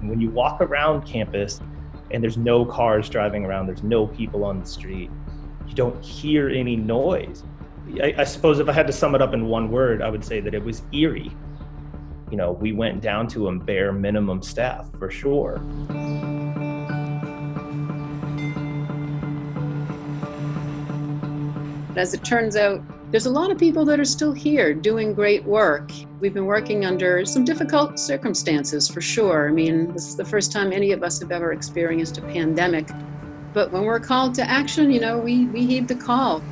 When you walk around campus and there's no cars driving around, there's no people on the street, you don't hear any noise. I suppose if I had to sum it up in one word, I would say that it was eerie. You know, we went down to a bare minimum staff for sure. As it turns out, there's a lot of people that are still here doing great work. We've been working under some difficult circumstances for sure. I mean, this is the first time any of us have ever experienced a pandemic. But when we're called to action, you know, we heed the call.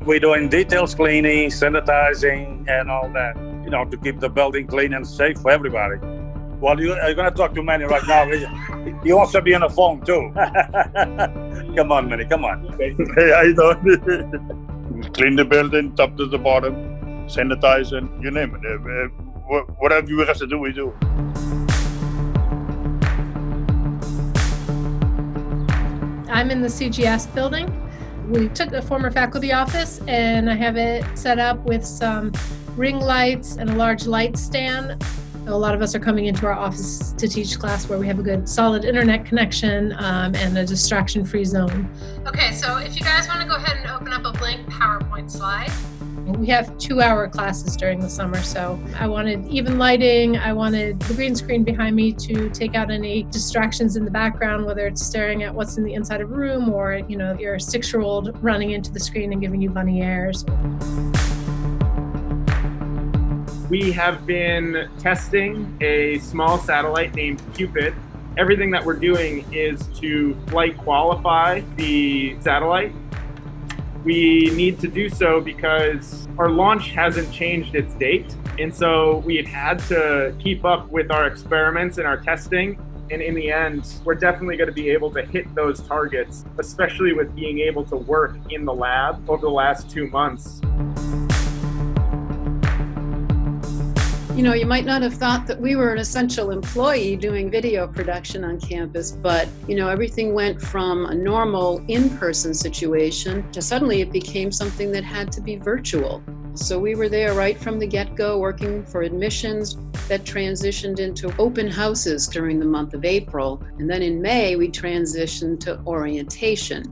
We're doing details cleaning, sanitizing, and all that, you know, to keep the building clean and safe for everybody. Well, you're going to talk to Manny right now. He wants to be on the phone, too. Come on, Manny, come on. Hey, how you doing? Clean the building, top to the bottom, sanitizing, you name it. Whatever you have to do, we do. I'm in the CGS building. We took the former faculty office and I have it set up with some ring lights and a large light stand. A lot of us are coming into our office to teach class where we have a good solid internet connection and a distraction-free zone. Okay, so if you guys want to go ahead and open up a blank PowerPoint slide. We have 2-hour classes during the summer, so I wanted even lighting. I wanted the green screen behind me to take out any distractions in the background, whether it's staring at what's in the inside of a room or, you know, your 6-year-old running into the screen and giving you bunny ears. We have been testing a small satellite named Cupid. Everything that we're doing is to flight qualify the satellite. We need to do so because our launch hasn't changed its date. And so we had to keep up with our experiments and our testing. And in the end, we're definitely going to be able to hit those targets, especially with being able to work in the lab over the last 2 months. You know, you might not have thought that we were an essential employee doing video production on campus, but, you know, everything went from a normal in-person situation to suddenly it became something that had to be virtual. So we were there right from the get-go working for admissions that transitioned into open houses during the month of April. And then in May, we transitioned to orientation.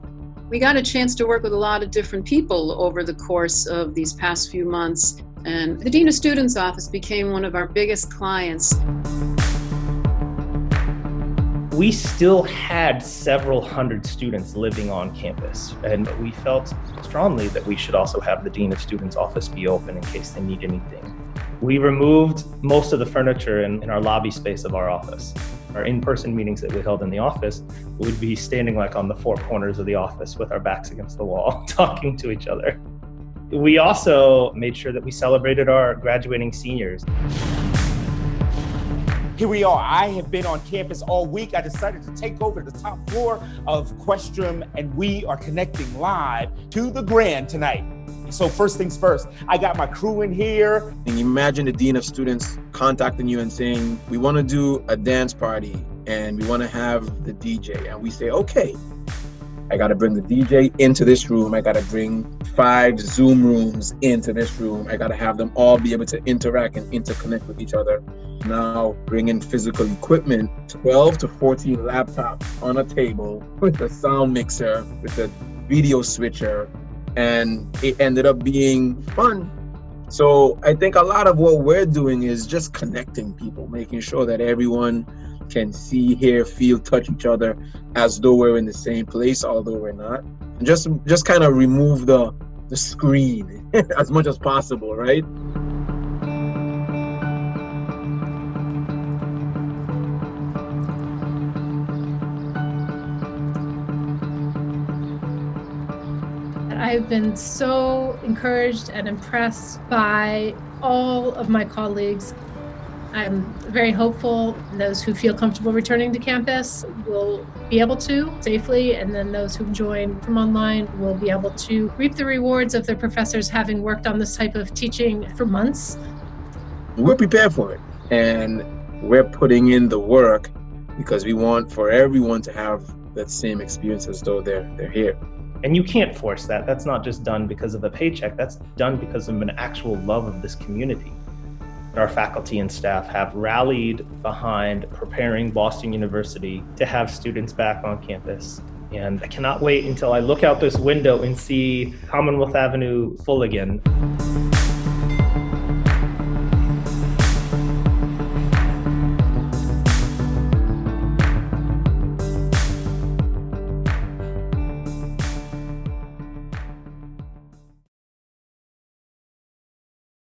We got a chance to work with a lot of different people over the course of these past few months. And the Dean of Students office became one of our biggest clients. We still had several hundred students living on campus, and we felt strongly that we should also have the Dean of Students office be open in case they need anything. We removed most of the furniture in our lobby space of our office. Our in-person meetings that we held in the office, we'd be standing like on the 4 corners of the office with our backs against the wall, talking to each other. We also made sure that we celebrated our graduating seniors. Here we are. I have been on campus all week. I decided to take over the top floor of Questrom, and we are connecting live to the Grand tonight. So first things first, I got my crew in here. And imagine the Dean of Students contacting you and saying, we want to do a dance party and we want to have the DJ. And we say, okay. I got to bring the DJ into this room. I got to bring 5 Zoom rooms into this room. I got to have them all be able to interact and interconnect with each other. Now bring in physical equipment, 12 to 14 laptops on a table with a sound mixer, with a video switcher, and it ended up being fun. So I think a lot of what we're doing is just connecting people, making sure that everyone can see, hear, feel, touch each other as though we're in the same place, although we're not. And just kind of remove the screen as much as possible, right? I've been so encouraged and impressed by all of my colleagues. I'm very hopeful those who feel comfortable returning to campus will be able to safely, and then those who join from online will be able to reap the rewards of their professors having worked on this type of teaching for months. We're prepared for it, and we're putting in the work because we want for everyone to have that same experience as though they're here. And you can't force that. That's not just done because of a paycheck. That's done because of an actual love of this community. Our faculty and staff have rallied behind preparing Boston University to have students back on campus. And I cannot wait until I look out this window and see Commonwealth Avenue full again.